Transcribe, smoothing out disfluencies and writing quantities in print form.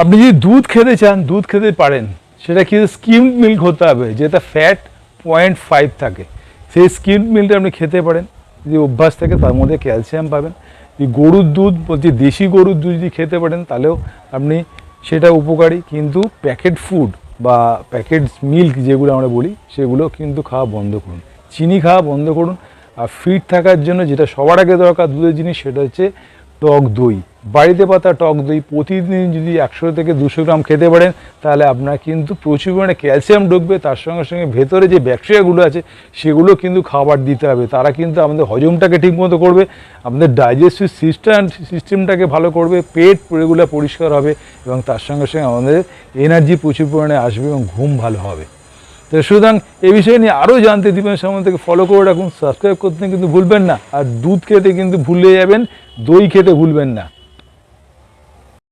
আপনি যদি দুধ খেতে চান, দুধ খেতে পারেন, সেটা কিন্তু স্কিমড মিল্ক হতে হবে, যেটা ফ্যাট 0.5 থাকে। সেই স্কিমড মিল্কটা আপনি খেতে পারেন, যদি অভ্যাস থাকে, তার মধ্যে ক্যালসিয়াম পাবেন। যদি গরুর দুধ বলছি, দেশি গরুর দুধ যদি খেতে পারেন, তাহলেও আপনি সেটা উপকারী। কিন্তু প্যাকেট ফুড বা প্যাকেট মিল্ক যেগুলো আমরা বলি, সেগুলো কিন্তু খাওয়া বন্ধ করুন, চিনি খাওয়া বন্ধ করুন। আর ফিট থাকার জন্য যেটা সবার আগে দরকার দুধের জিনিস, সেটা হচ্ছে টক দই। বাড়িতে পাতা টক দই প্রতিদিন যদি 100 থেকে 200 গ্রাম খেতে পারেন, তাহলে আপনার কিন্তু প্রচুর পরিমাণে ক্যালসিয়াম ঢুকবে। তার সঙ্গে সঙ্গে ভেতরে যে ব্যাকটেরিয়াগুলো আছে, সেগুলো কিন্তু খাবার দিতে হবে। তারা কিন্তু আমাদের হজমটাকে ঠিকমতো করবে, আমাদের ডাইজেস্টিভ সিস্টেমটাকে ভালো করবে, পেট রেগুলার পরিষ্কার হবে, এবং তার সঙ্গে সঙ্গে আমাদের এনার্জি প্রচুর পরিমাণে আসবে এবং ঘুম ভালো হবে। তো সুতরাং এই বিষয় নিয়ে আরও জানতে দীপেন সামন্ত থেকে ফলো করে রাখুন, সাবস্ক্রাইব করতে কিন্তু ভুলবেন না। আর দুধ খেতে কিন্তু ভুলে যাবেন, দই খেতে ভুলবেন না।